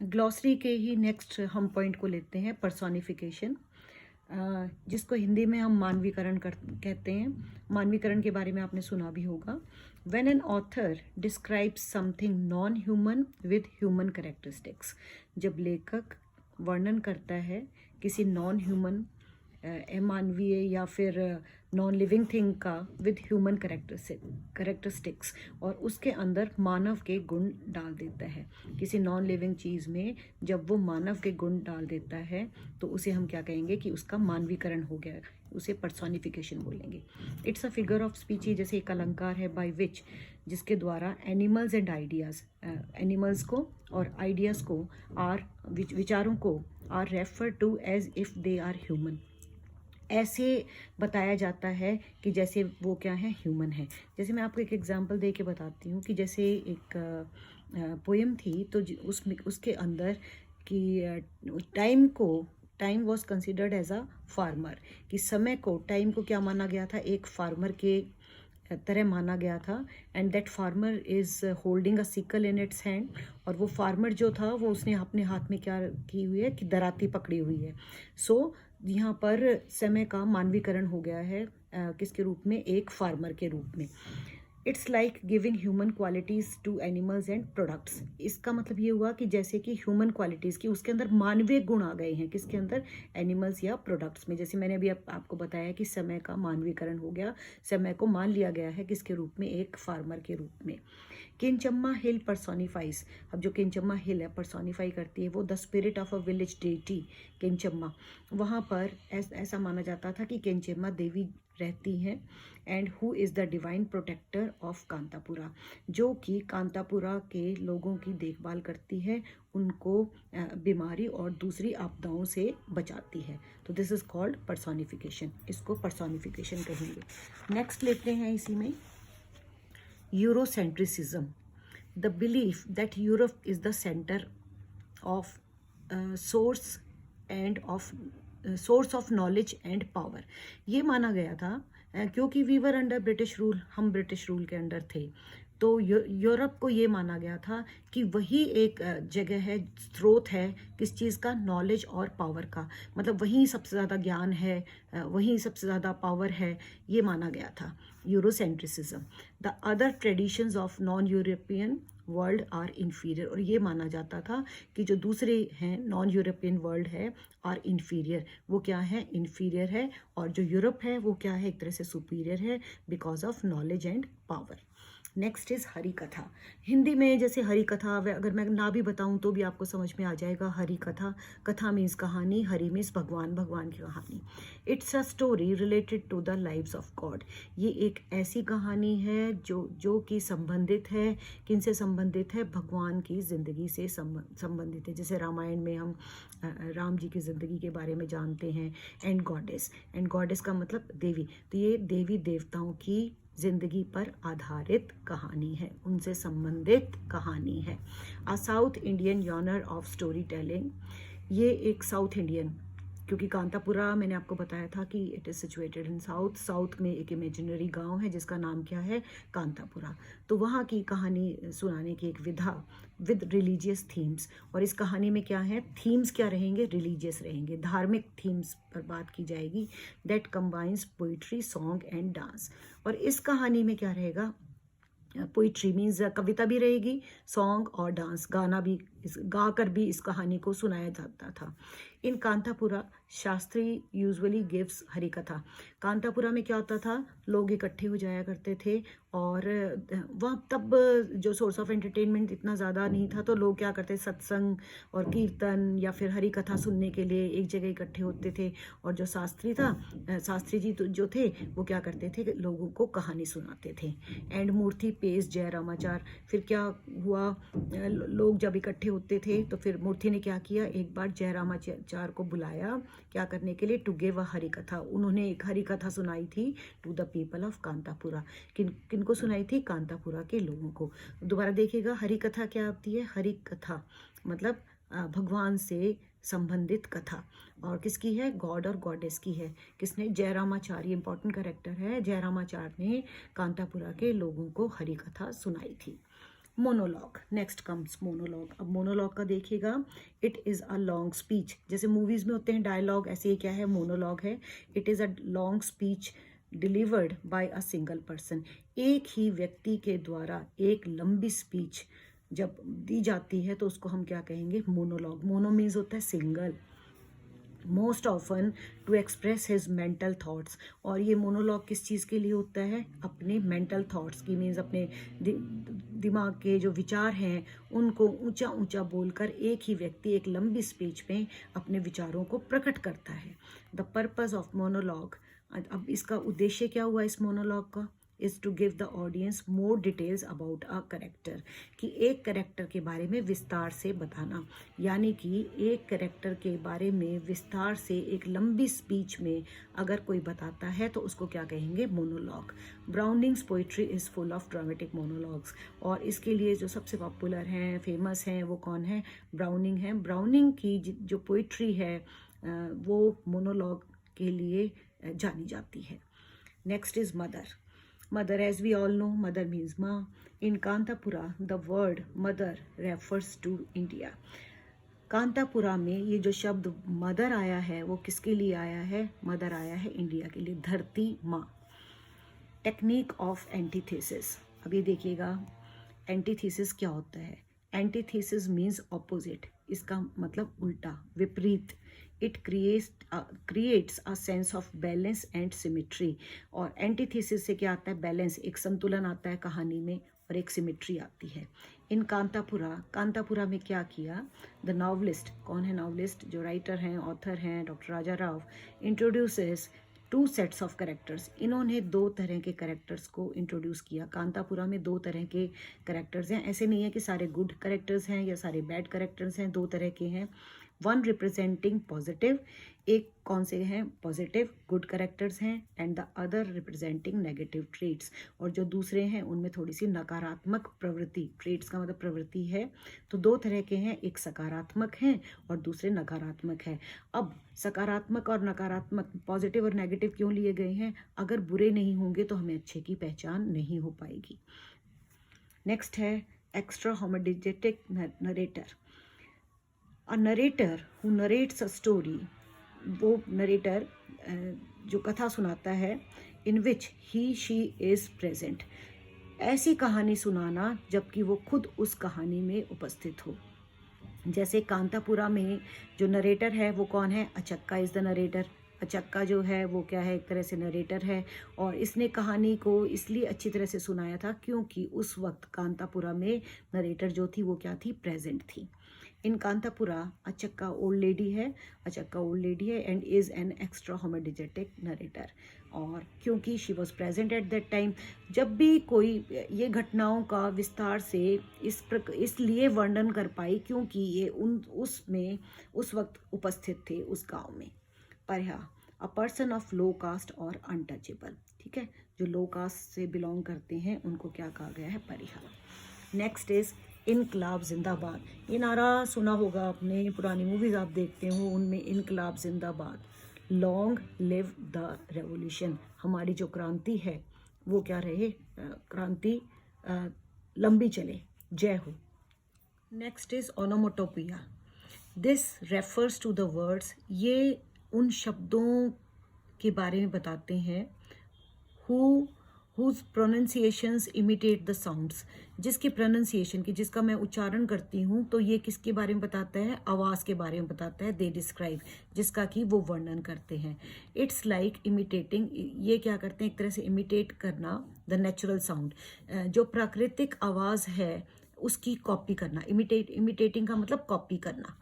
Glossary के ही next हम point को लेते हैं, पर्सोनिफिकेशन, जिसको हिंदी में हम मानवीकरण कहते हैं। मानवीकरण के बारे में आपने सुना भी होगा। When an author describes something non human with human characteristics, जब लेखक वर्णन करता है किसी नॉन ह्यूमन, अमानवीय या फिर नॉन लिविंग थिंग का विद ह्यूमन करेक्टरिस्टिक्स, और उसके अंदर मानव के गुण डाल देता है। किसी नॉन लिविंग चीज़ में जब वो मानव के गुण डाल देता है तो उसे हम क्या कहेंगे कि उसका मानवीकरण हो गया, उसे पर्सोनिफिकेशन बोलेंगे। It's a figure of speech, जैसे एक अलंकार है, बाय विच, जिसके द्वारा एनिमल्स एंड आइडियाज़, एनिमल्स को और आइडियाज़ को, विचारों को are refer to as if they are human, ऐसे बताया जाता है कि जैसे वो क्या है, ह्यूमन है। जैसे मैं आपको एक एग्जांपल दे के बताती हूँ कि जैसे एक पोएम थी, तो उसमें उसके अंदर कि time was considered as a farmer, कि समय को, टाइम को क्या माना गया था, एक फार्मर के तरह माना गया था। And that farmer is holding a sickle in its hand, और वो फार्मर जो था वो उसने अपने हाथ में क्या की हुई है कि दराती पकड़ी हुई है। सो यहाँ पर समय का मानवीकरण हो गया है, किसके रूप में, एक फार्मर के रूप में। It's like giving human qualities to animals and products. इसका मतलब ये हुआ कि जैसे कि ह्यूमन क्वालिटीज़ की, उसके अंदर मानवीय गुण आ गए हैं, किसके अंदर, एनिमल्स या प्रोडक्ट्स में। जैसे मैंने अभी आपको बताया कि समय का मानवीकरण हो गया, समय को मान लिया गया है किसके रूप में, एक फार्मर के रूप में। किंचम्मा हिल पर्सोनिफाइज, अब जो किंचम्मा हिल है पर्सोनिफाई करती है वो the spirit of a village deity Kinchamma. वहाँ पर ऐसा माना जाता था कि किंचम्मा देवी रहती हैं, and who is the divine protector of Kantapura, जो कि कांतापुरा के लोगों की देखभाल करती है, उनको बीमारी और दूसरी आपदाओं से बचाती है। तो दिस इज़ कॉल्ड पर्सोनिफिकेशन, इसको पर्सोनिफिकेशन कहेंगे। नेक्स्ट लेते हैं इसी में, Eurocentricism, the belief that Europe is the center of source of knowledge and power। ये माना गया था क्योंकि we were under British rule, हम ब्रिटिश रूल के अंडर थे, तो यूरोप को ये माना गया था कि वही एक जगह है, स्रोत है किस चीज़ का, नॉलेज और पावर का, मतलब वहीं सबसे ज़्यादा ज्ञान है, वहीं सबसे ज़्यादा पावर है, ये माना गया था Eurocentrism. The other traditions of non European world are inferior, और ये माना जाता था कि जो दूसरे हैं नॉन यूरोपियन वर्ल्ड है आर इन्फीरियर, वो क्या है, इन्फीरियर है, और जो यूरोप है वो क्या है, एक तरह से सुपीरियर है because of knowledge and power. Next is Hari कथा। हिंदी में जैसे हरि कथा, अगर मैं ना भी बताऊं तो भी आपको समझ में आ जाएगा। हरि कथा, कथा मीन्स कहानी, हरि मीन्स भगवान, भगवान की कहानी। It's a story related to the lives of god, ये एक ऐसी कहानी है जो कि संबंधित है, किनसे संबंधित है, भगवान की ज़िंदगी से संबंधित है। जैसे रामायण में हम राम जी की ज़िंदगी के बारे में जानते हैं। एंड गॉडेस का मतलब देवी, तो ये देवी देवताओं की जिंदगी पर आधारित कहानी है, उनसे संबंधित कहानी है। A South Indian genre of story telling, ये एक साउथ इंडियन, क्योंकि कांतापुरा मैंने आपको बताया था कि it is situated in south में एक इमेजिनरी गांव है जिसका नाम क्या है, कांतापुरा। तो वहाँ की कहानी सुनाने की एक विधा विद रिलीजियस थीम्स, और इस कहानी में क्या है, थीम्स क्या रहेंगे, रिलीजियस रहेंगे, धार्मिक थीम्स पर बात की जाएगी। That combines poetry, song and dance, और इस कहानी में क्या रहेगा, पोइट्री मीन्स कविता भी रहेगी, सॉन्ग और डांस, गाना भी, गा कर भी इस कहानी को सुनाया जाता था। इन कांतापुरा शास्त्री यूजुअली गिव्स हरि कथा। कांतापुरा में क्या होता था, लोग इकट्ठे हो जाया करते थे, और वहाँ तब जो सोर्स ऑफ एंटरटेनमेंट इतना ज़्यादा नहीं था, तो लोग क्या करते, सत्संग और कीर्तन या फिर हरि कथा सुनने के लिए एक जगह इकट्ठे होते थे। और जो शास्त्री जी जो थे वो क्या करते थे, लोगों को कहानी सुनाते थे। एंड मूर्ति पेश जय रामाचार, फिर क्या हुआ, लोग जब इकट्ठे होते थे तो फिर मूर्ति ने क्या किया, एक बार जय रामाचार को बुलाया, क्या करने के लिए, टू गिव अ हरि कथा। उन्होंने एक हरि कथा सुनाई थी to the people of Kantapura. किनको सुनाई थी, कांतापुरा के लोगों को। दोबारा देखिएगा, हरि कथा क्या होती है, हरि कथा मतलब भगवान से संबंधित कथा, और किसकी है, गॉड और गॉडेस की है। किसने, जयरामाचार्य, इंपॉर्टेंट कैरेक्टर है, जयरामाचार्य ने कांतापुरा के लोगों को हरि कथा सुनाई थी। Monologue, next comes monologue. अब मोनोलॉग का देखिएगा, it is a long speech. जैसे मूवीज़ में होते हैं डायलॉग, ऐसे ये क्या है, मोनोलॉग है। It is a long speech delivered by a single person. एक ही व्यक्ति के द्वारा एक लंबी स्पीच जब दी जाती है तो उसको हम क्या कहेंगे, मोनोलॉग। मोनो मीन्स होता है single, most often to express his mental thoughts. और ये मोनोलॉग किस चीज़ के लिए होता है, अपने मेंटल थॉट्स की, मीन्स अपने दिमाग के जो विचार हैं उनको ऊंचा ऊंचा बोलकर एक ही व्यक्ति एक लंबी स्पीच में अपने विचारों को प्रकट करता है। द पर्पस ऑफ मोनोलॉग, अब इसका उद्देश्य क्या हुआ इस मोनोलॉग का, is to give the audience more details about a character, कि एक करेक्टर के बारे में विस्तार से बताना। यानी कि एक करेक्टर के बारे में विस्तार से एक लंबी स्पीच में अगर कोई बताता है तो उसको क्या कहेंगे, monologue. Browning's poetry is full of dramatic monologues. और इसके लिए जो सबसे पॉपुलर हैं, फेमस हैं, वो कौन है, ब्राउनिंग है। ब्राउनिंग की जो पोइट्री है वो मोनोलॉग के लिए जानी जाती है। Next is mother. Mother, as we all know, mother means Ma. In Kantapura, the word mother refers to India. Kanthapura में ये जो शब्द मदर आया है वो किसके लिए आया है, मदर आया है इंडिया के लिए, धरती माँ। टेक्निक ऑफ एंटीथेसिस, अब ये देखिएगा एंटीथेसिस क्या होता है। एंटीथेसिस मीन्स ऑपोजिट, इसका मतलब उल्टा, विपरीत। It creates a sense of balance and symmetry. और एंटीथेसिस से क्या आता है, बैलेंस, एक संतुलन आता है कहानी में, और एक सिमिट्री आती है। इन कांतापुरा में क्या किया, द नॉवलिस्ट, कौन है नॉवलिस्ट, जो राइटर हैं, ऑथर हैं, doctor Raja Rao, introduces two sets of characters. इन्होंने दो तरह के कैरेक्टर्स को इंट्रोड्यूस किया। कांतापुरा में दो तरह के कैरेक्टर्स हैं, ऐसे नहीं है कि सारे गुड कैरेक्टर्स हैं या सारे बैड कैरेक्टर्स हैं, दो तरह के हैं। वन रिप्रेजेंटिंग पॉजिटिव, एक कौन से हैं, पॉजिटिव गुड कैरेक्टर्स हैं, and the other representing negative traits. और जो दूसरे हैं उनमें थोड़ी सी नकारात्मक प्रवृत्ति, ट्रेट्स का मतलब प्रवृत्ति है, तो दो तरह के हैं, एक सकारात्मक हैं और दूसरे नकारात्मक हैं। अब सकारात्मक और नकारात्मक, पॉजिटिव और नेगेटिव क्यों लिए गए हैं, अगर बुरे नहीं होंगे तो हमें अच्छे की पहचान नहीं हो पाएगी। नेक्स्ट है extra homodiegetic narrator. A narrator who narrates a story, वो नरेटर जो कथा सुनाता है, in which he she is present, ऐसी कहानी सुनाना जबकि वो खुद उस कहानी में उपस्थित हो। जैसे कांतापुरा में जो नरेटर है वो कौन है, Achakka is the narrator. Achakka जो है वो क्या है, एक तरह से नरेटर है, और इसने कहानी को इसलिए अच्छी तरह से सुनाया था क्योंकि उस वक्त कांतापुरा में नरेटर जो थी वो क्या थी, प्रेजेंट थी। In Kanthapura Achakka old lady है, and is an extra homodiegetic narrator. और क्योंकि she was present at that time, जब भी कोई ये घटनाओं का विस्तार से इसलिए वर्णन कर पाई क्योंकि ये उसमें उस वक्त उपस्थित थे उस गांव में। Pariah, a person of low caste और अनटचेबल, ठीक है, जो लो कास्ट से बिलोंग करते हैं उनको क्या कहा गया है, परिहा। नेक्स्ट इज इनकलाब जिंदाबाद। ये नारा सुना होगा आपने, पुरानी मूवीज आप देखते हो उनमें इनकलाब जिंदाबाद, लॉन्ग लिव द रेवोल्यूशन। हमारी जो क्रांति है वो क्या रहे, क्रांति लंबी चले, जय हो। Next is onomatopoeia. This refers to the words, ये उन शब्दों के बारे में बताते हैं whose pronunciations imitate the sounds, जिसके प्रोनाउंसिएशन की, जिसका मैं उच्चारण करती हूँ तो ये किसके बारे में बताता है, आवाज़ के बारे में बताता है। दे डिस्क्राइब, जिसका कि वो वर्णन करते हैं। इट्स लाइक इमिटेटिंग, ये क्या करते हैं, एक तरह से इमिटेट करना द नेचुरल साउंड, जो प्राकृतिक आवाज़ है उसकी कॉपी करना। इमिटेटिंग का मतलब कॉपी करना।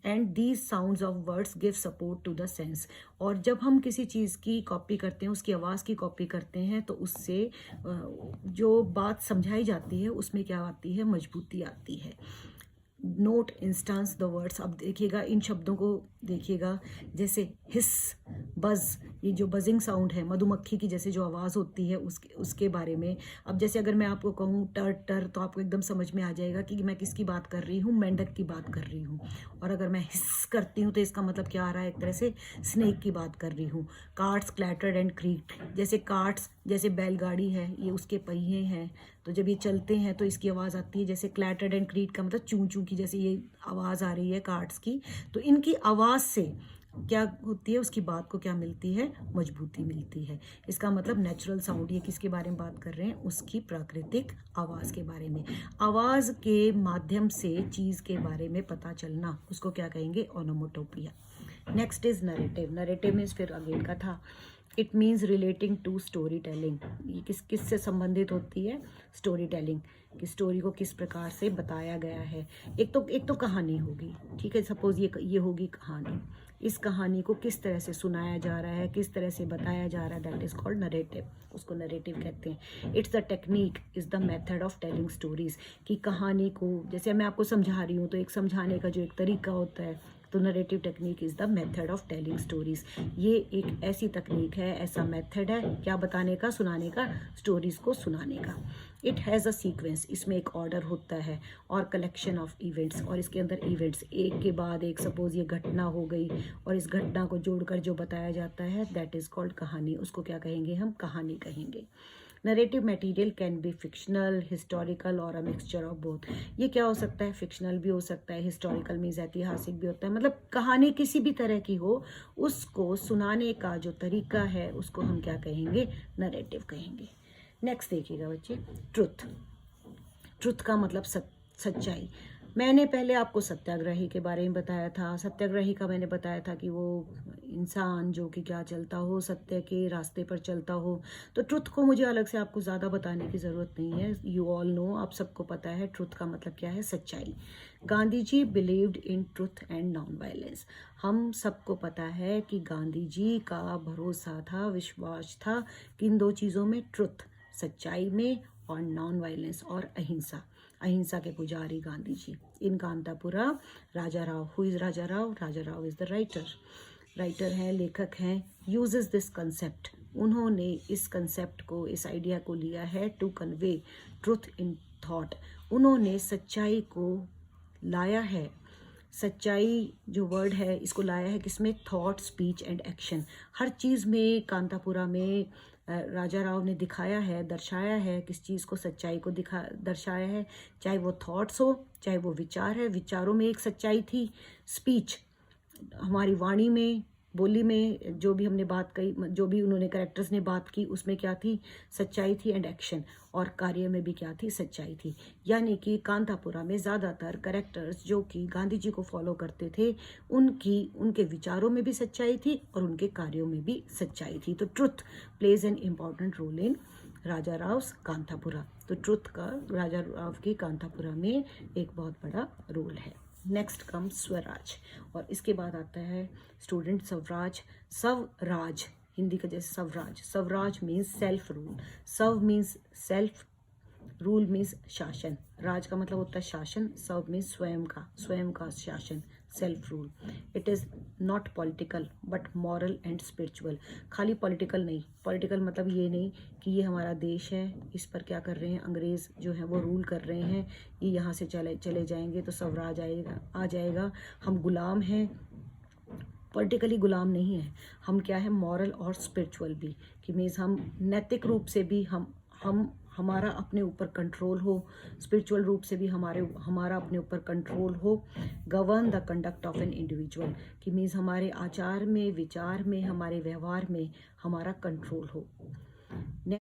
And these sounds of words give support to the sense, और जब हम किसी चीज़ की कॉपी करते हैं, उसकी आवाज़ की कॉपी करते हैं, तो उससे जो बात समझाई जाती है उसमें क्या आती है, मजबूती आती है। नोट इंस्टांस द वर्ड्स, अब देखिएगा इन शब्दों को देखिएगा, जैसे हिस, बज, ये जो बजिंग साउंड है, मधुमक्खी की जैसे जो आवाज़ होती है उसके बारे में। अब जैसे अगर मैं आपको कहूँ टर टर, तो आपको एकदम समझ में आ जाएगा कि मैं किसकी बात कर रही हूँ, मेंढक की बात कर रही हूँ। और अगर मैं हिस करती हूँ तो इसका मतलब क्या आ रहा है, एक तरह से स्नेक की बात कर रही हूँ। कार्ट्स क्लैटर्ड एंड क्रीक्ड, जैसे कार्ट्स, जैसे बैलगाड़ी है, ये उसके पहिए हैं, तो जब ये चलते हैं तो इसकी आवाज़ आती है, जैसे क्लैटर्ड एंड क्रीट का मतलब चूं चूं की जैसे ये आवाज़ आ रही है कार्ड्स की, तो इनकी आवाज़ से क्या होती है, उसकी बात को क्या मिलती है, मजबूती मिलती है। इसका मतलब नेचुरल साउंड, ये किसके बारे में बात कर रहे हैं, उसकी प्राकृतिक आवाज़ के बारे में। आवाज़ के माध्यम से चीज़ के बारे में पता चलना, उसको क्या कहेंगे, onomatopoeia. Next is narrative. Narrative means फिर अगेन कथा। It means relating to story telling. ये किस से संबंधित होती है, स्टोरी टेलिंग, कि स्टोरी को किस प्रकार से बताया गया है। एक तो कहानी होगी, ठीक है, सपोज ये होगी कहानी। इस कहानी को किस तरह से सुनाया जा रहा है, किस तरह से बताया जा रहा है, दैट इज कॉल्ड नरेटिव, उसको नरेटिव कहते हैं। It's the technique, is the method of telling stories, कि कहानी को जैसे मैं आपको समझा रही हूँ तो एक समझाने का जो एक तरीका होता है, तो narrative technique is the method of telling stories. ये एक ऐसी तकनीक है, ऐसा मेथड है, क्या बताने का, सुनाने का, स्टोरीज को सुनाने का। इट हैज़ अ सीक्वेंस, इसमें एक ऑर्डर होता है, और कलेक्शन ऑफ इवेंट्स, और इसके अंदर इवेंट्स एक के बाद एक, सपोज ये घटना हो गई और इस घटना को जोड़कर जो बताया जाता है, दैट इज कॉल्ड कहानी, उसको क्या कहेंगे, हम कहानी कहेंगे। Narrative material can be fictional, historical और अ मिक्सचर ऑफ बोथ। ये क्या हो सकता है, फिक्शनल भी हो सकता है, हिस्टोरिकल मीन्स ऐतिहासिक भी होता है, मतलब कहानी किसी भी तरह की हो, उसको सुनाने का जो तरीका है उसको हम क्या कहेंगे, नरेटिव कहेंगे। नेक्स्ट देखिएगा बच्चे, ट्रुथ। ट्रुथ का मतलब सच्चाई। मैंने पहले आपको सत्याग्रही के बारे में बताया था। सत्याग्रही का मैंने बताया था कि वो इंसान जो कि क्या चलता हो, सत्य के रास्ते पर चलता हो। तो ट्रुथ को मुझे अलग से आपको ज़्यादा बताने की ज़रूरत नहीं है, यू ऑल नो, आप सबको पता है ट्रुथ का मतलब क्या है, सच्चाई। Gandhi ji believed in truth and non violence. हम सबको पता है कि गांधी जी का भरोसा था, विश्वास था किन दो चीज़ों में, ट्रुथ, सच्चाई में, और नॉन वायलेंस और अहिंसा। अहिंसा के पुजारी Gandhi ji. In Kanthapura Raja Rao, who is Raja Rao, Raja Rao is the writer हैं, लेखक हैं। यूजेस दिस कंसेप्ट, उन्होंने इस कंसेप्ट को, इस आइडिया को लिया है, to convey truth in thought. उन्होंने सच्चाई को लाया है, सच्चाई जो वर्ड है इसको लाया है किसमें, थॉट, स्पीच एंड एक्शन। हर चीज़ में कांतापुरा में राजा राव ने दिखाया है, दर्शाया है, किस चीज़ को, सच्चाई को दर्शाया है। चाहे वो थॉट्स हो, चाहे वो विचार है, विचारों में एक सच्चाई थी। स्पीच, हमारी वाणी में, बोली में जो भी हमने बात कही, जो भी उन्होंने कैरेक्टर्स ने बात की, उसमें क्या थी, सच्चाई थी एंड एक्शन। और कार्य में भी क्या थी, सच्चाई थी। यानी कि कांतापुरा में ज़्यादातर कैरेक्टर्स जो कि गांधी जी को फॉलो करते थे, उनके विचारों में भी सच्चाई थी और उनके कार्यों में भी सच्चाई थी। तो truth plays an important role in Raja Rao Kanthapura. तो ट्रुथ का राजा राव की कांतापुरा में एक बहुत बड़ा रोल है। नेक्स्ट कम स्वराज, और इसके बाद आता है स्टूडेंट स्वराज। स्वराज हिंदी का जैसे Swaraj, Swaraj means self rule, स्व मीन्स सेल्फ, रूल मीन्स शासन, राज का मतलब होता है शासन, स्व मीन्स स्वयं का शासन, self rule. It is not political but moral and spiritual. खाली पॉलिटिकल नहीं, पॉलिटिकल मतलब ये नहीं कि ये हमारा देश है, इस पर क्या कर रहे हैं, अंग्रेज़ जो है वो रूल कर रहे हैं, ये यहाँ से चले जाएंगे तो स्वराज आ जाएगा, हम गुलाम हैं। पॉलिटिकली गुलाम नहीं है हम, क्या है, मॉरल और स्पिरिचुअल भी, कि मीन्स हम नैतिक रूप से भी हम हमारा अपने ऊपर कंट्रोल हो, स्पिरिचुअल रूप से भी हमारा अपने ऊपर कंट्रोल हो। Govern the conduct of an individual, कि मीन्स हमारे आचार में, विचार में, हमारे व्यवहार में हमारा कंट्रोल हो।